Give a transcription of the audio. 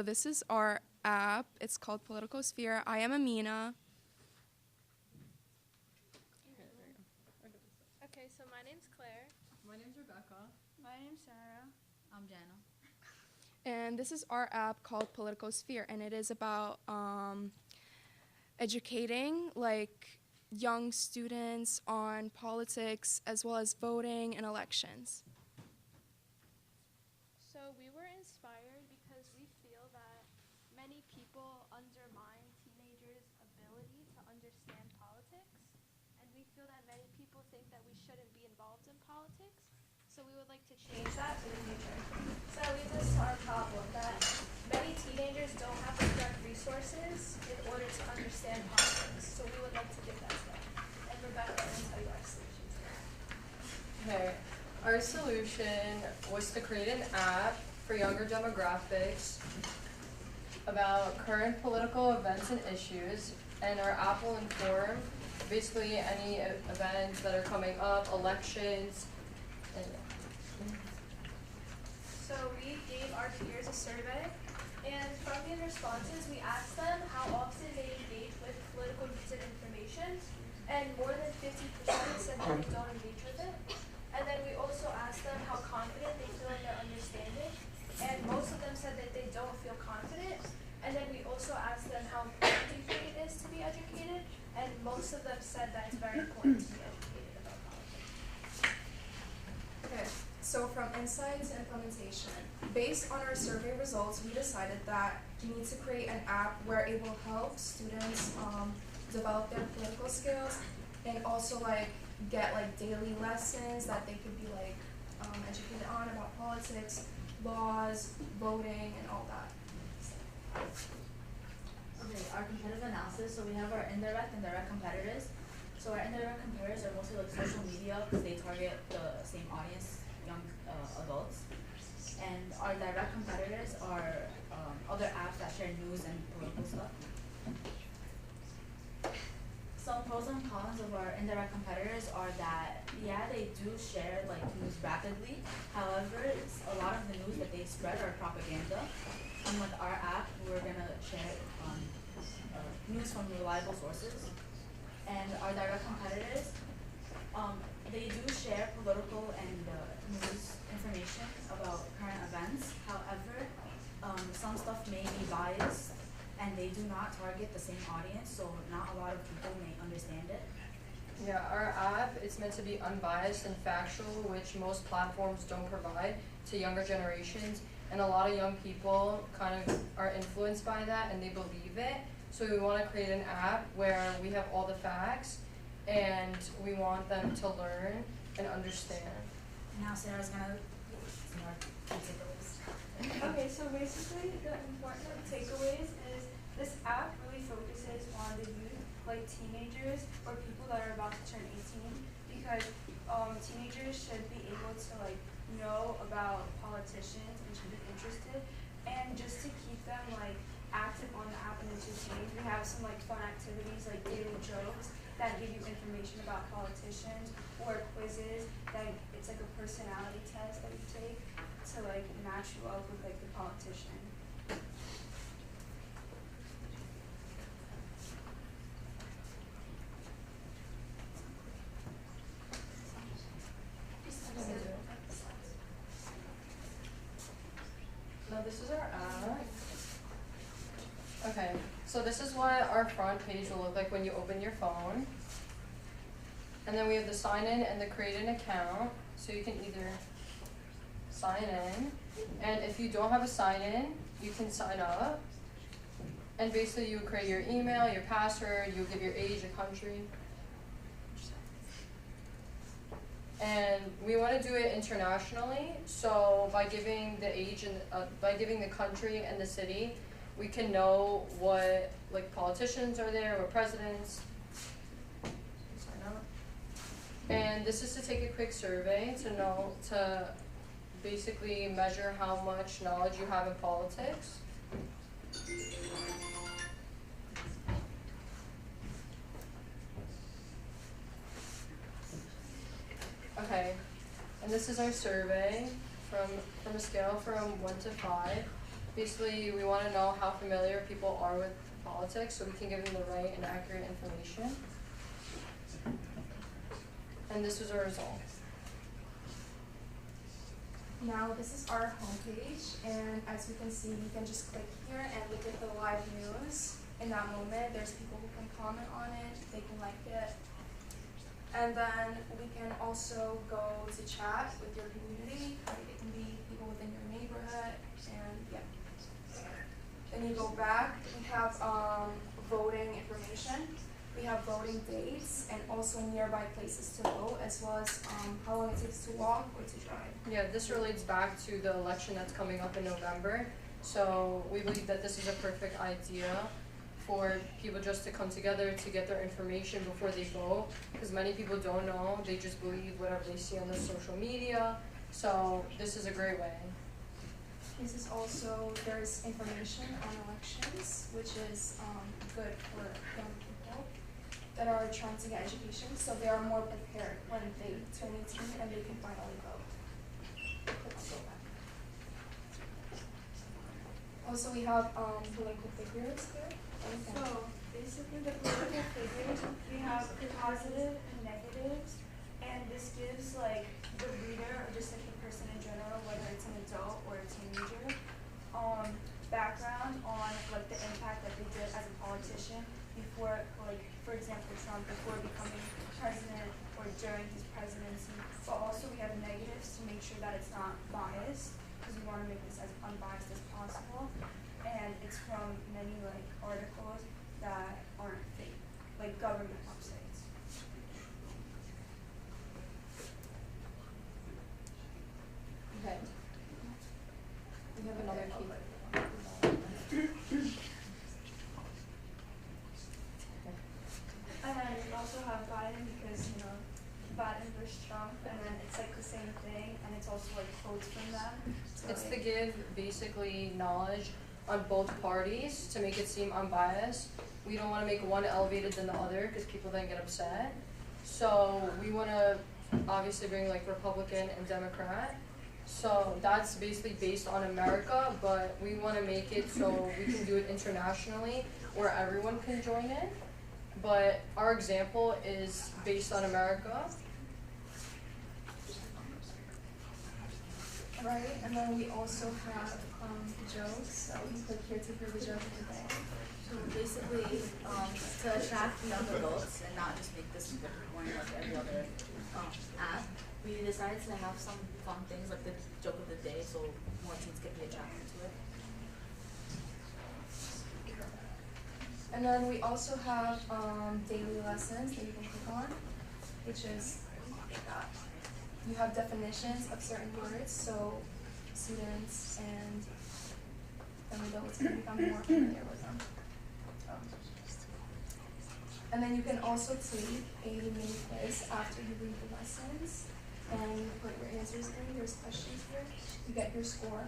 So this is our app. It's called PoliticoSphere. I am Amina. Okay, so my name's Claire. My name's Rebecca. My name's Sarah. I'm Jana. And this is our app called PoliticoSphere, and it is about educating young students on politics as well as voting and elections. So we were inspired because we feel that many people undermine teenagers' ability to understand politics, and we feel that many people think that we shouldn't be involved in politics. So we would like to change that for the future. So that leads us to our problem that many teenagers don't have the correct resources in order to understand politics. So we would like to give that to them. And Rebecca will tell you our solutions. Okay, our solution was to create an app for younger demographics about current political events and issues, and our app will inform basically any events that are coming up, elections, and So we gave our peers a survey, and from these responses, we asked them how often they engage with political news and information, and more than 50% said that they don't engage with it. And then we also asked them how confident they feel in their understanding, and most of them said that they don't feel confident. And then we also asked them how important do you think it is to be educated, and most of them said that it's very important to be educated about politics. Okay, so from insight to implementation. Based on our survey results, we decided that we need to create an app where it will help students develop their political skills and also get daily lessons that they could be educated on about politics, laws, voting, and all that. Okay, our competitive analysis. So we have our indirect and direct competitors. So our indirect competitors are mostly social media because they target the same audience, young adults. And our direct competitors are other apps that share news and political stuff. Some pros and cons of our indirect competitors are that, yeah, they do share news rapidly. However, a lot of the news that they spread are propaganda. And with our app, we're gonna share news from reliable sources. And our direct competitors, they do share political and news information about current events. However, some stuff may be biased, and they do not target the same audience, so not a lot of people may understand it. yeah, our app is meant to be unbiased and factual, which most platforms don't provide to younger generations. And a lot of young people kind of are influenced by that and they believe it. So we want to create an app where we have all the facts and we want them to learn and understand. Now Sarah's gonna some more takeaways. Okay, so basically the important takeaways is this app really focuses on the youth, like teenagers or people that are about to turn 18, because teenagers should be able to know about politicians and should be interested. And just to keep them active on the app and entertained, we have some fun activities like daily jokes that give you information about politicians, or quizzes that it's a personality test that you take to match you up with the politician. Now this is our app. Okay, so this is what our front page will look like when you open your phone. And then we have the sign in and the create an account. So you can either sign in, and if you don't have a sign in, you can sign up. And basically you create your email, your password, you give your age, your country. And we want to do it internationally, so by giving the age and by giving the country and the city, we can know what politicians are there, what presidents. Sign up. And this is to take a quick survey to basically measure how much knowledge you have in politics. Okay, and this is our survey from a scale from 1 to 5. Basically, we want to know how familiar people are with politics so we can give them the right and accurate information. And this was our result. Now this is our homepage, and as you can see, you can just click here and look at the live news. In that moment, there's people who can comment on it, they can like it. And then we can also go to chat with your community. It can be people within your neighborhood, and yeah. Then you go back, we have voting information. We have voting dates and also nearby places to vote, as well as how long it takes to walk or to drive. Yeah, this relates back to the election that's coming up in November. So we believe that this is a perfect idea for people just to come together to get their information before they vote, because many people don't know, they just believe whatever they see on the social media. So this is a great way. This is also, there's information on elections, which is good for young people that are trying to get education, so they are more prepared when they turn 18 and they can finally vote. Click on go back. Also, we have political figures here. Okay. So basically the political figures, we have positive and negatives, and this gives like the reader or just like the person in general, whether it's an adult or a teenager, background on like the impact that they did as a politician before, like for example Trump, before becoming president or during his presidency. But also we have negatives to make sure that it's not biased, because we want to make this as unbiased as possible. And it's from many like articles that aren't fake, like government websites. Okay. We have another key. And then we also have Biden, because Biden versus Trump, and then it's like the same thing, and it's also like quotes from them. So It's to like, give basically knowledge on both parties to make it seem unbiased. We don't want to make one elevated than the other because people then get upset. So we want to obviously bring like Republican and Democrat. So that's basically based on America, but we want to make it so we can do it internationally where everyone can join in. But our example is based on America. Right, and then we also have jokes, so you can click here to hear the joke of the day. So basically, to attract young adults and not just make this boring like every other app, we decided to have some fun things like the joke of the day, so more teens can be attracted to it. And then we also have daily lessons that you can click on, which is you have definitions of certain words, so students and adults can become more familiar with them. And then you can also take a mini quiz after you read the lessons, and you put your answers in. There's questions here. You get your score.